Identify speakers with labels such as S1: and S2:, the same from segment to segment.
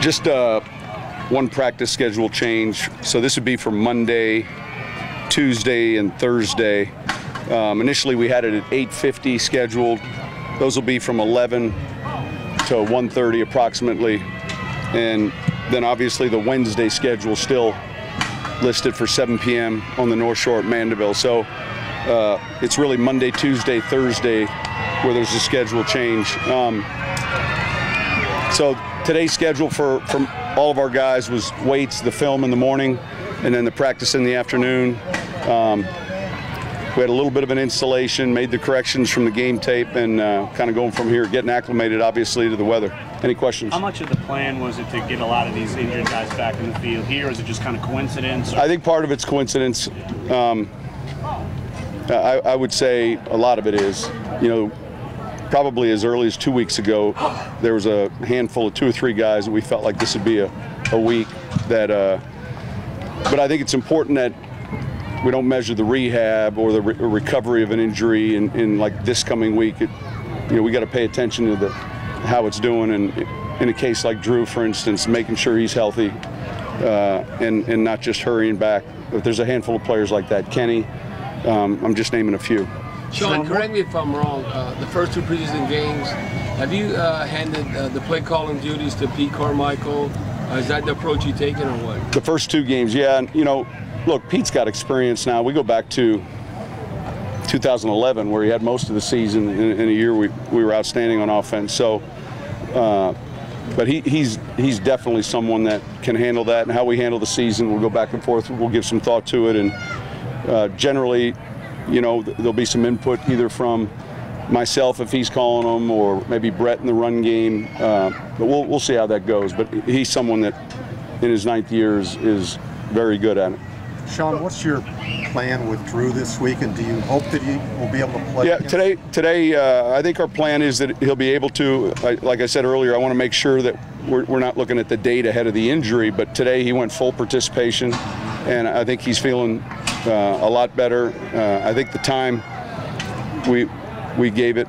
S1: Just one practice schedule change. So this would be for Monday, Tuesday, and Thursday. Initially we had it at 8:50 scheduled. Those will be from 11 to 1:30 approximately. And then obviously the Wednesday schedule still listed for 7 p.m. on the North Shore at Mandeville. So it's really Monday, Tuesday, Thursday where there's a schedule change. So today's schedule for all of our guys was weights, the film in the morning, and then the practice in the afternoon. We had a little bit of an installation, made the corrections from the game tape, and kind of going from here, getting acclimated, obviously, to the weather. Any questions?
S2: How much of the plan was it to get a lot of these injured guys back in the field here? Is it just kind of coincidence? Or?
S1: I think part of it's coincidence. I would say a lot of it is. You know, probably as early as 2 weeks ago, there was a handful of 2 or 3 guys that we felt like this would be a week that. But I think it's important that we don't measure the rehab or the recovery of an injury in like this coming week. You know, we got to pay attention to how it's doing, and in a case like Drew, for instance, making sure he's healthy and not just hurrying back. If there's a handful of players like that, Kenny, I'm just naming a few.
S3: Sean, correct me if I'm wrong. The first 2 preseason games, have you handed the play calling duties to Pete Carmichael? Is that the approach you've taken, or what? The
S1: first 2 games, yeah. And, you know, look, Pete's got experience now. We go back to 2011, where he had most of the season in a year we were outstanding on offense. So, but he's definitely someone that can handle that. And how we handle the season, we'll go back and forth. We'll give some thought to it. And generally, you know, there'll be some input either from myself if he's calling them, or maybe Brett in the run game. But we'll see how that goes. But he's someone that in his 9th year is very good at it.
S4: Sean, what's your plan with Drew this week, and do you hope that he will be able to play?
S1: Yeah, today I think our plan is that he'll be able to. Like I said earlier, I want to make sure that we're not looking at the date ahead of the injury, but today he went full participation, and I think he's feeling a lot better. I think the time we gave it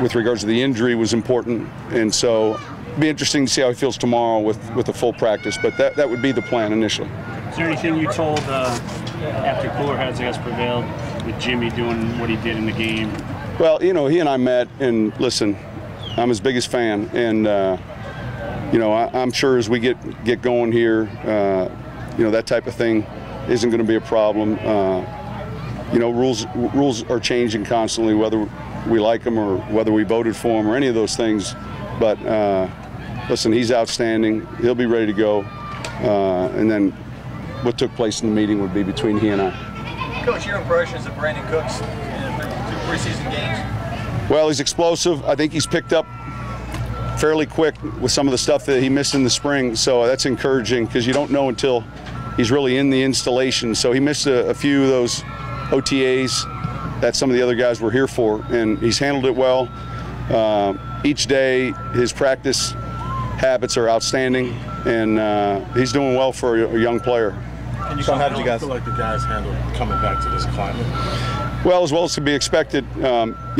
S1: with regards to the injury was important, and so it'll be interesting to see how he feels tomorrow with a full practice, but that would be the plan initially.
S2: Is there anything you told after cooler heads, I guess, prevailed with Jimmy doing what he did in the game?
S1: Well, you know, he and I met, and listen, I'm his biggest fan, and you know, I'm sure as we get going here, you know, that type of thing isn't going to be a problem. You know, rules are changing constantly, whether we like them or whether we voted for them or any of those things. But listen, he's outstanding. He'll be ready to go, and then what took place in the meeting would be between he and I.
S5: Coach, your impressions of Brandon Cooks in 2 preseason games?
S1: Well, he's explosive. I think he's picked up fairly quick with some of the stuff that he missed in the spring, so that's encouraging because you don't know until he's really in the installation. So he missed a few of those OTAs that some of the other guys were here for, and he's handled it well. Each day his practice habits are outstanding, and he's doing well for a young player.
S6: So how did you guys feel like the guys handled coming back to this climate?
S1: Well as to be expected. You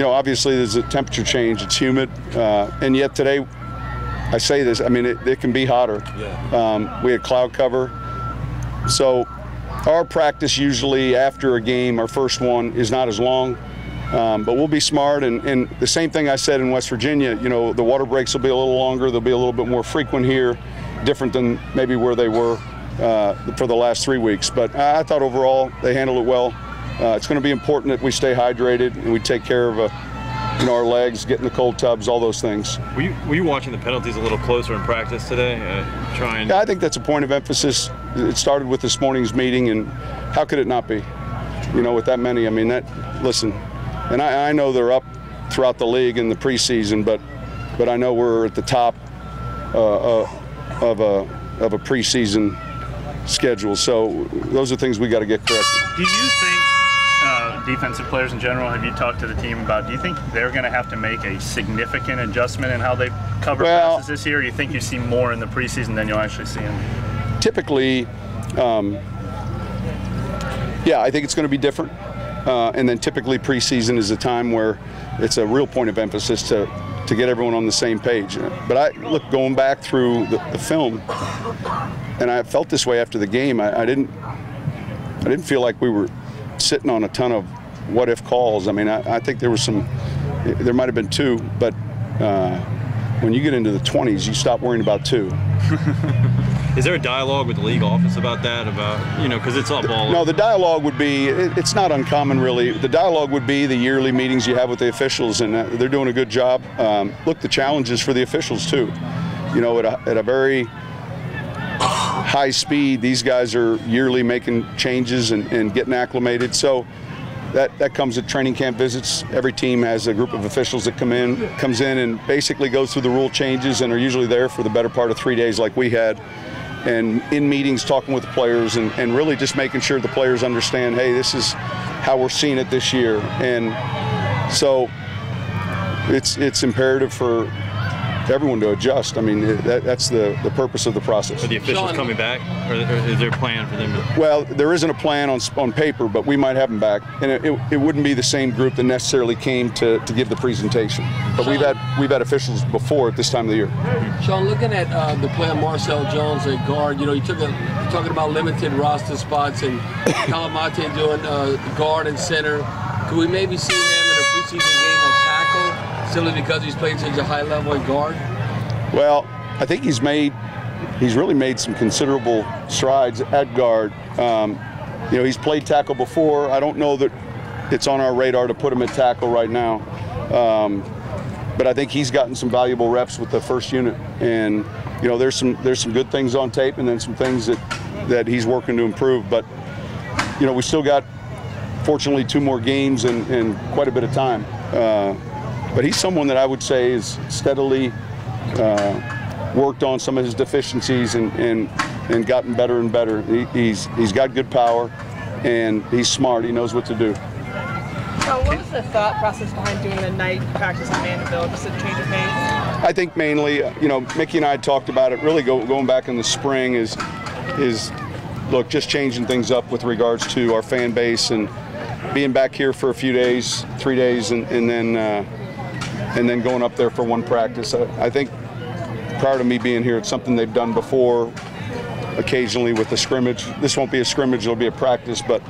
S1: know, obviously there's a temperature change. It's humid, and yet today, I say this, I mean, it can be hotter.
S6: Yeah.
S1: We had cloud cover. So our practice usually after a game, our first one, is not as long. But we'll be smart, and the same thing I said in West Virginia, you know, the water breaks will be a little longer. They'll be a little bit more frequent here, different than maybe where they were for the last 3 weeks. But I thought overall they handled it well. It's going to be important that we stay hydrated and we take care of you know, our legs, get in the cold tubs, all those things.
S6: Were you watching the penalties a little closer in practice today?
S1: Yeah, I think that's a point of emphasis. It started with this morning's meeting, and how could it not be? You know, with that many, I mean, listen, and I know they're up throughout the league in the preseason, but I know we're at the top of a preseason schedule. So those are things we got to get corrected.
S2: Do you think defensive players in general, have you talked to the team about, do you think they're going to have to make a significant adjustment in how they cover passes this year? Or do you think you see more in the preseason than you'll actually see in?
S1: Typically, yeah, I think it's going to be different. And then typically preseason is a time where it's a real point of emphasis to to get everyone on the same page. But look, going back through the film, and I felt this way after the game. I didn't feel like we were sitting on a ton of what-if calls. I mean, I think there might have been 2, but when you get into the 20s, you stop worrying about 2.
S7: Is there a dialogue with the league office about that? About, you know, because it's up all.
S1: No, the dialogue would be, it's not uncommon really. The dialogue would be the yearly meetings you have with the officials, and they're doing a good job. Look, the challenge is for the officials too. You know, at a very high speed, these guys are yearly making changes and getting acclimated. So that comes at training camp visits. Every team has a group of officials that comes in and basically goes through the rule changes and are usually there for the better part of 3 days like we had. And in meetings talking with the players and really just making sure the players understand, hey, this is how we're seeing it this year. And so it's imperative for everyone to adjust. I mean, that's the purpose of the process.
S7: Are the officials coming back, or is there a plan for them to?
S1: Well, there isn't a plan on paper, but we might have them back, and it wouldn't be the same group that necessarily came to give the presentation. But
S3: Sean,
S1: we've had officials before at this time of the year.
S3: Sean, looking at the play of Marcel Jones at guard, you know, talking about limited roster spots and Calamate doing guard and center. Could we maybe see him in a preseason game at tackle, simply because he's playing such a high level at guard?
S1: Well, I think he's really made some considerable strides at guard. You know, he's played tackle before. I don't know that it's on our radar to put him at tackle right now. But I think he's gotten some valuable reps with the first unit, and you know, there's some good things on tape, and then some things that he's working to improve. But you know, we still got, fortunately, 2 more games and quite a bit of time. But he's someone that I would say is steadily worked on some of his deficiencies and gotten better and better. He's got good power, and he's smart. He knows what to do.
S8: What was the thought process behind doing the night practice in Vanderbilt, just a change of pace?
S1: I think mainly, you know, Mickey and I had talked about it really going back in the spring is look, just changing things up with regards to our fan base and being back here for a few days, 3 days, and then going up there for 1 practice. I think prior to me being here, it's something they've done before, occasionally with a scrimmage. This won't be a scrimmage, it'll be a practice, but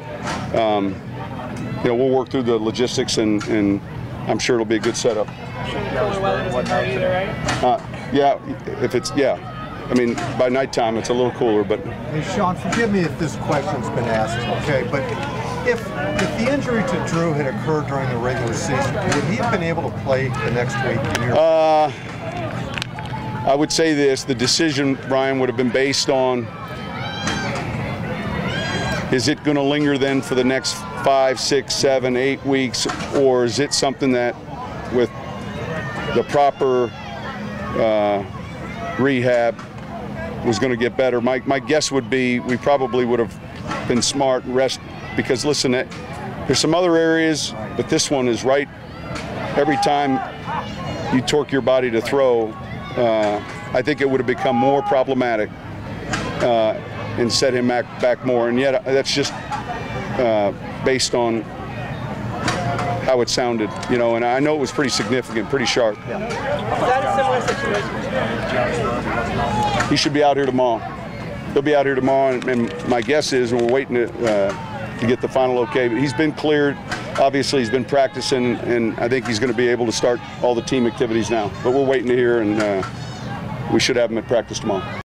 S1: you know, we'll work through the logistics, and I'm sure it'll be a good setup.
S8: Cooler weather doesn't hurt either, right?
S1: Yeah. I mean, by nighttime it's a little cooler, but.
S4: Hey, Sean, forgive me if this question's been asked, okay, but if the injury to Drew had occurred during the regular season, would he have been able to play the next week?
S1: I would say this: the decision, Brian, would have been based on, is it going to linger then for the next 5, 6, 7, 8 weeks, or is it something that, with the proper rehab, was going to get better? My guess would be we probably would have been smart and rest, because listen, there's some other areas, but this one is right. Every time you torque your body to throw, I think it would have become more problematic and set him back more. And yet that's just based on how it sounded, you know, and I know it was pretty significant, pretty sharp.
S8: Yeah. Is that a similar situation?
S1: He should be out here tomorrow. He'll be out here tomorrow, and my guess is, we're waiting to get the final okay, but he's been cleared. Obviously, he's been practicing, and I think he's going to be able to start all the team activities now. But we're waiting to hear, and we should have him at practice tomorrow.